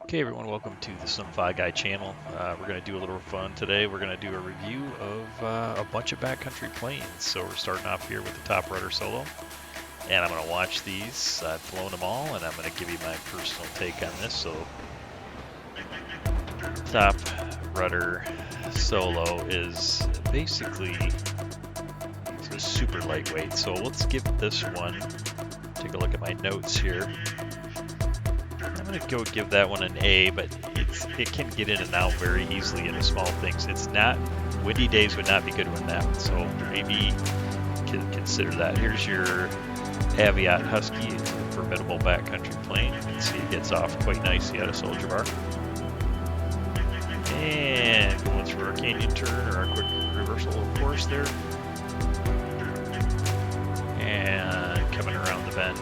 Okay everyone, welcome to the Some Fly Guy channel. We're going to do a little fun today. We're going to do a review of a bunch of backcountry planes. So we're starting off here with the top Rudder Solo. And I'm going to watch these. I've flown them all and I'm going to give you my personal take on this. So top Rudder Solo is basically super lightweight. So let's give this one, take a look at my notes here. I'm going to go give that one an A, but it can get in and out very easily into small things. It's not, windy days would not be good with that one, so maybe consider that. Here's your Aviat Husky, a formidable backcountry plane. You can see it gets off quite nicely out of Soldier Bar. And going through our canyon turn, or our quick reversal of course there. And coming around the bend.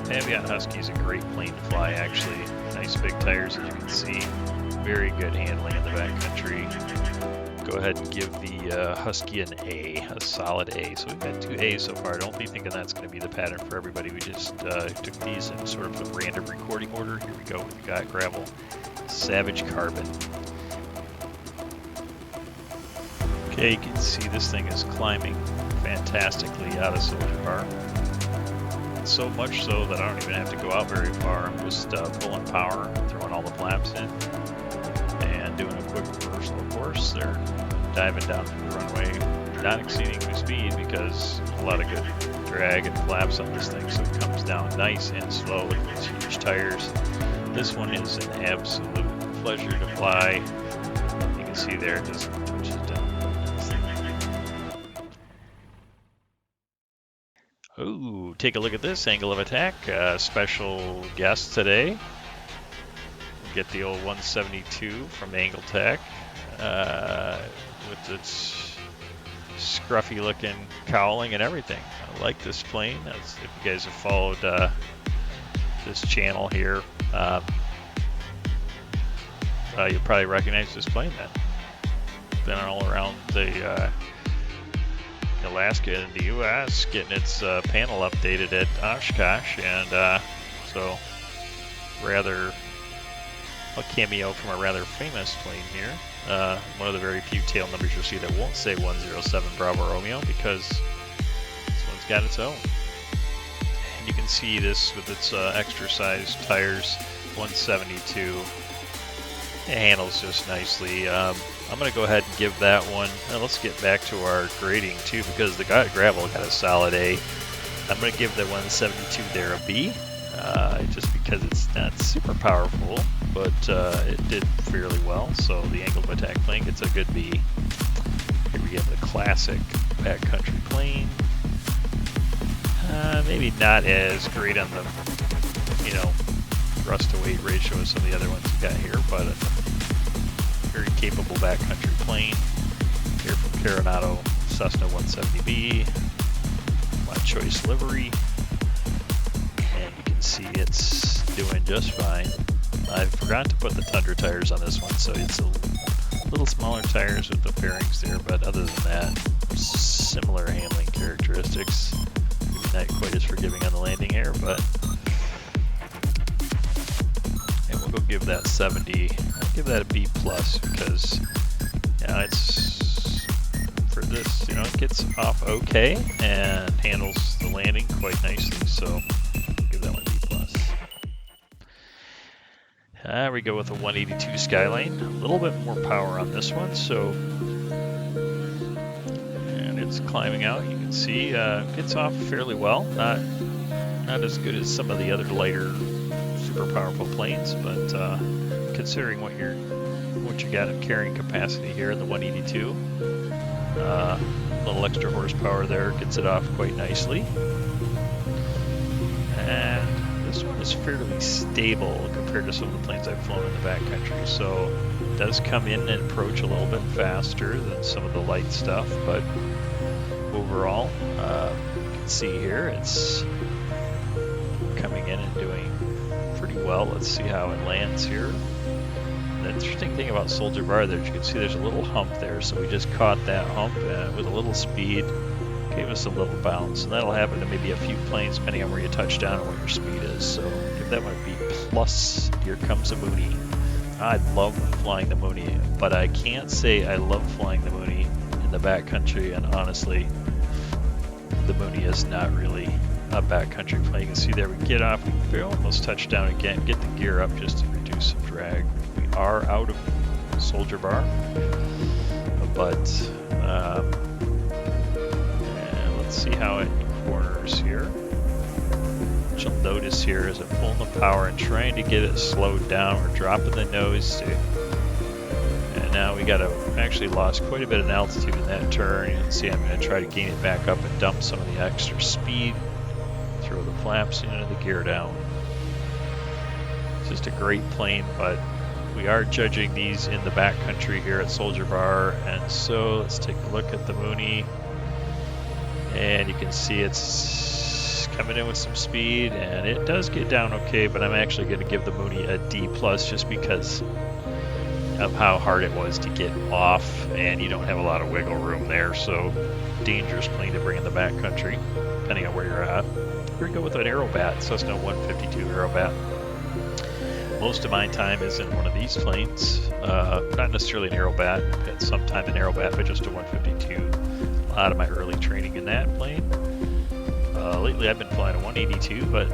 The Aviat Husky is a great plane to fly, actually. Nice big tires, as you can see. Very good handling in the backcountry. Go ahead and give the Husky an A, a solid A. So we've got 2 A's so far. Don't be thinking that's going to be the pattern for everybody. We just took these in sort of a random recording order. Here we go. We've got GotGravel Savage Carbon. Okay, you can see this thing is climbing fantastically out of Soldier Bar. So much so that I don't even have to go out very far. I'm just pulling power, throwing all the flaps in, and doing a quick reversal of course. They're diving down through the runway, not exceeding the speed because a lot of good drag and flaps on this thing, so it comes down nice and slow with these huge tires. This one is an absolute pleasure to fly. You can see there it just twitches down. Ooh, take a look at this Angle of Attack. Special guest today. Get the old 172 from Angle Tech with its scruffy looking cowling and everything. I like this plane. If you guys have followed this channel here, you'll probably recognize this plane then. Been all around the Alaska and the U.S. getting its panel updated at Oshkosh, and so rather a cameo from a rather famous plane here. One of the very few tail numbers you'll see that won't say 107 Bravo Romeo, because this one's got its own. And you can see this with its extra sized tires, 172. It handles just nicely. I'm going to go ahead and give that one, let's get back to our grading too, because the GotGravel got a solid A. I'm going to give the 172 there a B, just because it's not super powerful, but it did fairly well. So the Angle of Attack plane gets a good B. Here we have the classic backcountry plane. Maybe not as great on the, thrust to weight ratio as some of the other ones we got here, but very capable backcountry plane. Here from Carenado Cessna C170B, my choice livery, and you can see it's doing just fine. I forgot to put the Tundra tires on this one, so it's a little smaller tires with the fairings there, but other than that, similar handling characteristics. Maybe not quite as forgiving on the landing here, but we'll give that 70. I'll give that a B plus because it's for this, it gets off okay and handles the landing quite nicely. So I'll give that one a B plus. We go with a 182 Skyline. A little bit more power on this one, so and it's climbing out. You can see gets off fairly well. Not as good as some of the other lighter, super powerful planes, but considering what you got in carrying capacity here in the 182, a little extra horsepower there gets it off quite nicely. And this one is fairly stable compared to some of the planes I've flown in the backcountry, so it does come in and approach a little bit faster than some of the light stuff, but overall, you can see here it's coming in and doing pretty well. Let's see how it lands here. The interesting thing about Soldier Bar there, you can see there's a little hump there, so we just caught that hump with a little speed, gave us a little bounce, and that'll happen to maybe a few planes depending on where you touch down and what your speed is. So give that one a B plus here comes a Moony. I love flying the Moony, but I can't say I love flying the Moony in the backcountry, and honestly, the Moony is not really a backcountry plane. You can see there we get off, we almost touch down again, get the gear up just to reduce some drag. We are out of Soldier Bar, but let's see how it corners here. What you'll notice here is I'm pulling the power and trying to get it slowed down. We're dropping the nose to, and now we actually lost quite a bit of altitude in that turn. You can see I'm going to try to gain it back up and dump some of the extra speed. Throw the flaps in and the gear down. It's just a great plane, but we are judging these in the backcountry here at Soldier Bar, and so let's take a look at the Moony, and you can see it's coming in with some speed, and it does get down okay, but I'm actually going to give the Moony a D+ just because of how hard it was to get off, and you don't have a lot of wiggle room there, so dangerous plane to bring in the backcountry, depending on where you're at. Here we go with an Aerobat, Cessna 152 Aerobat. Most of my time is in one of these planes, not necessarily an Aerobat, I've had some time in Aerobat, but just a 152. A lot of my early training in that plane. Lately I've been flying a 182, but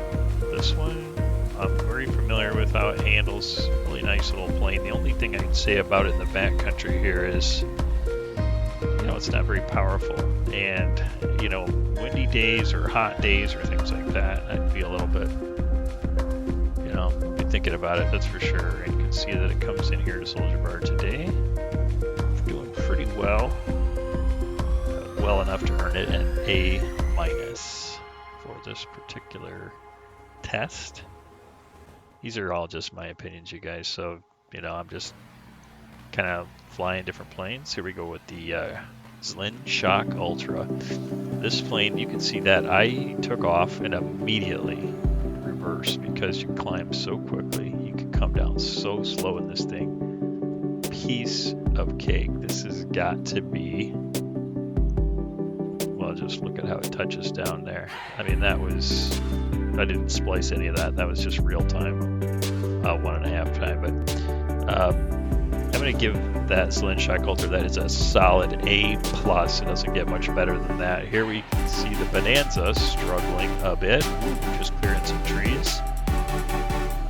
this one I'm very familiar with how it handles. Really nice little plane. The only thing I can say about it in the backcountry here is, you know, it's not very powerful, and you know, windy days or hot days or things like that, I'd be a little bit, you know, be thinking about it, that's for sure. And you can see that it comes in here to Soldier Bar today, doing pretty well, well enough to earn it an A- for this particular test. These are all just my opinions, you guys, so you know, I'm just kind of flying different planes. Here we go with the Zlin Shock Ultra. This plane, you can see that I took off and immediately reversed because you climb so quickly. You can come down so slow in this thing. Piece of cake. This has got to be, well, just look at how it touches down there. I mean, that was, I didn't splice any of that. That was just real time, 1.5 time. But I'm going to give that Zlin Shock Ultra, that is a solid A+. It doesn't get much better than that. Here we can see the Bonanza struggling a bit. Ooh, just clearing some trees.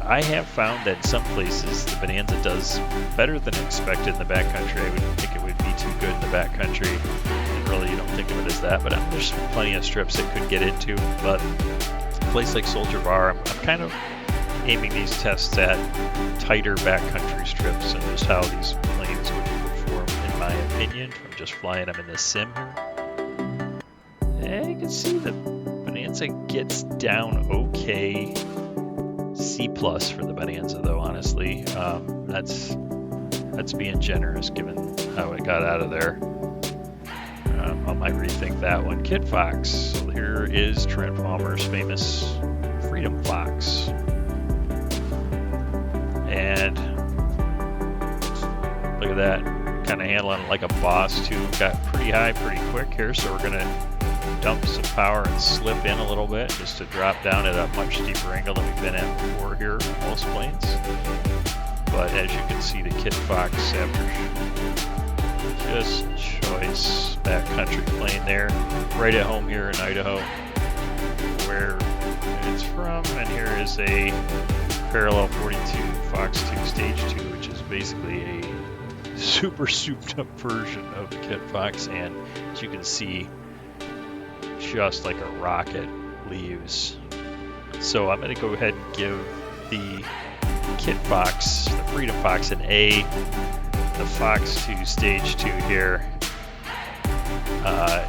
I have found that in some places the Bonanza does better than expected in the backcountry. I would think it would be too good in the backcountry. And really, you don't think of it as that, but there's plenty of strips it could get into. But a place like Soldier Bar, I'm kind of aiming these tests at tighter backcountry strips and just how these planes would perform, in my opinion, from just flying them in the sim here. And you can see the Bonanza gets down okay. C+ for the Bonanza, though, honestly. That's being generous given how it got out of there. I might rethink that one. Kitfox. So here is Trent Palmer's famous Freedom Fox. And look at that, kind of handling it like a boss too. Got pretty high pretty quick here, so we're gonna dump some power and slip in a little bit just to drop down at a much steeper angle than we've been at before here in most planes. But as you can see, the Kitfox, after just choice backcountry plane there, right at home here in Idaho, where it's from. And here is a parallel 42 Fox2 Stage 2, which is basically a super souped up version of the Kitfox, and as you can see, just like a rocket leaves. So I'm going to go ahead and give the Kitfox, the Freedom Fox, an A. The Fox2 Stage 2 here,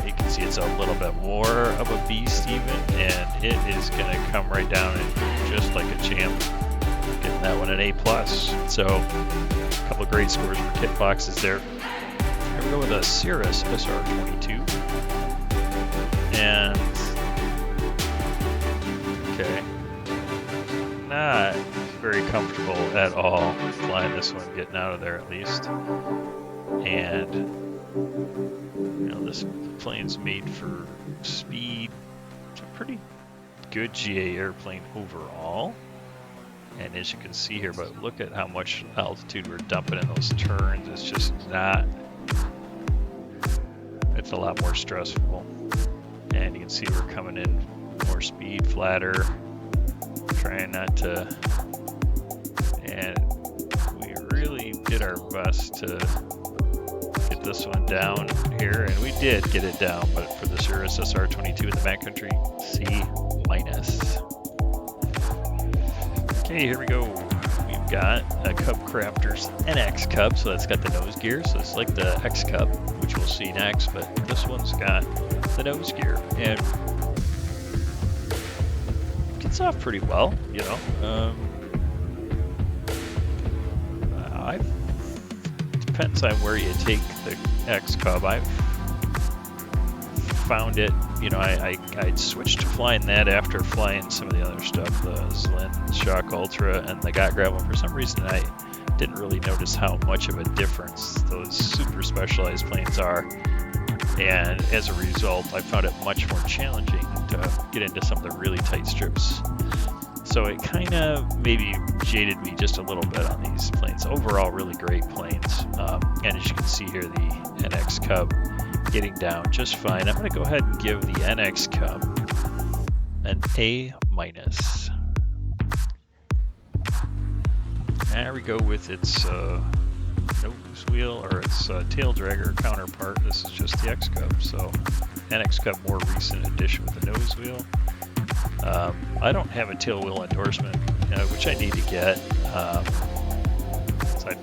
you can see it's a little bit more of a beast even, and it is going to come right down and just like a champ. Getting that one an A+. So a couple of great scores for Kitfoxes there. Here we go with a Cirrus SR22. And okay, not very comfortable at all flying this one, getting out of there at least. And you know, this plane's made for speed. It's a pretty good GA airplane overall. And as you can see here, but look at how much altitude we're dumping in those turns. It's just not, it's a lot more stressful. And you can see we're coming in more speed, flatter, trying not to, and we really did our best to get this one down here, and we did get it down, but for the Cirrus SR22 in the backcountry, C-. Okay, here we go. We've got a CubCrafters NX Cub, so that's got the nose gear, so it's like the X Cub, which we'll see next, but this one's got the nose gear, and it gets off pretty well, you know. Depends on where you take the X Cub. I've found it, you know, I switched to flying that after flying some of the other stuff, the Zlin Shock Ultra and the GotGravel. For some reason, I didn't really notice how much of a difference those super specialized planes are. And as a result, I found it much more challenging to get into some of the really tight strips. So it kind of maybe jaded me just a little bit on these planes. Overall, really great planes. And as you can see here, the NX Cub getting down just fine. I'm going to go ahead and give the NX Cub an A-. There we go with its nose wheel, or its tail dragger counterpart. This is just the X Cub. So NX Cub, more recent addition with the nose wheel. I don't have a tail wheel endorsement, which I need to get. So I'm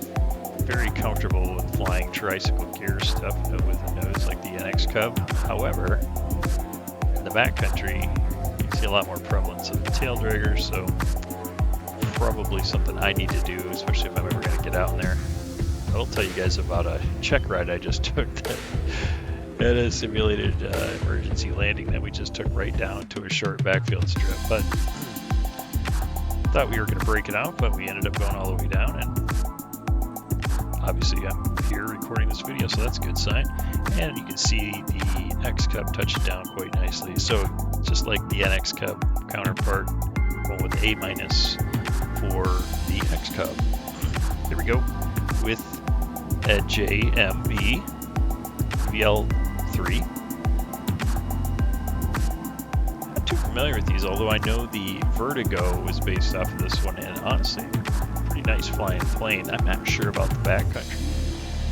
very comfortable with flying tricycle gear stuff with a nose like the NX Cub. However, in the backcountry, you see a lot more prevalence of the tail dragger, so probably something I need to do, especially if I'm ever going to get out in there. I will tell you guys about a check ride I just took that had a simulated emergency landing that we just took right down to a short backfield strip. But thought we were going to break it out, but we ended up going all the way down, and obviously I'm here recording this video, so that's a good sign. And you can see the X Cub touching down quite nicely. So just like the NX Cub counterpart, going with A- for the X Cub. Here we go with a JMB VL-3. Not too familiar with these, although I know the Vertigo was based off of this one, and honestly, pretty nice flying plane. I'm not sure about the backcountry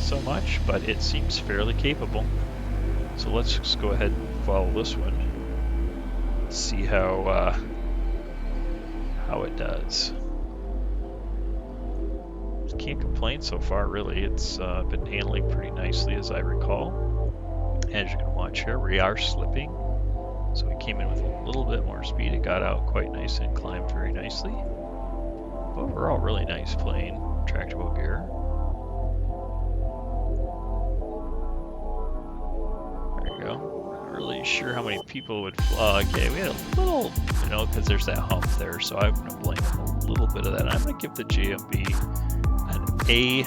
so much, but it seems fairly capable. So let's just go ahead and follow this one. See how it does. Can't complain so far, really. It's been handling pretty nicely, as I recall. As you can watch here, we are slipping, so we came in with a little bit more speed. It got out quite nice and climbed very nicely. Overall, really nice plane, retractable gear. There you go. Not really sure how many people would fly. Okay, we had a little, you know, because there's that hump there, so I'm going to blame a little bit of that. I'm going to give the JMB A-.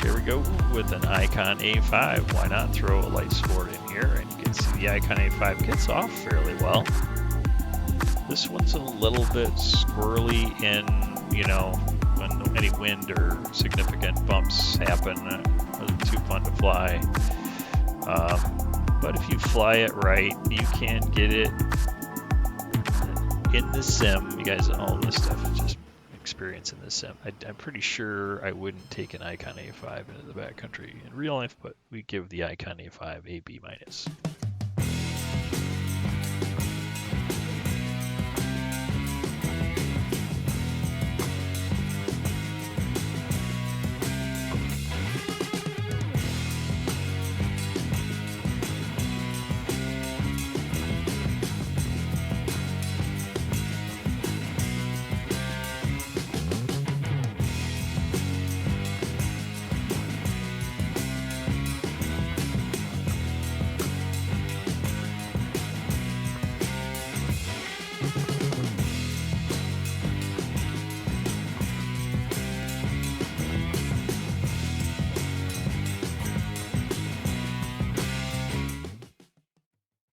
Here we go with an Icon A5. Why not throw a light sport in here? And you can see the Icon A5 gets off fairly well. This one's a little bit squirrely in, you know, when any wind or significant bumps happen. It wasn't too fun to fly. But if you fly it right, you can get it in the sim. You guys, all this stuff is just experience in the sim. I'm pretty sure I wouldn't take an Icon A5 into the backcountry in real life, but we give the Icon A5 A-B-.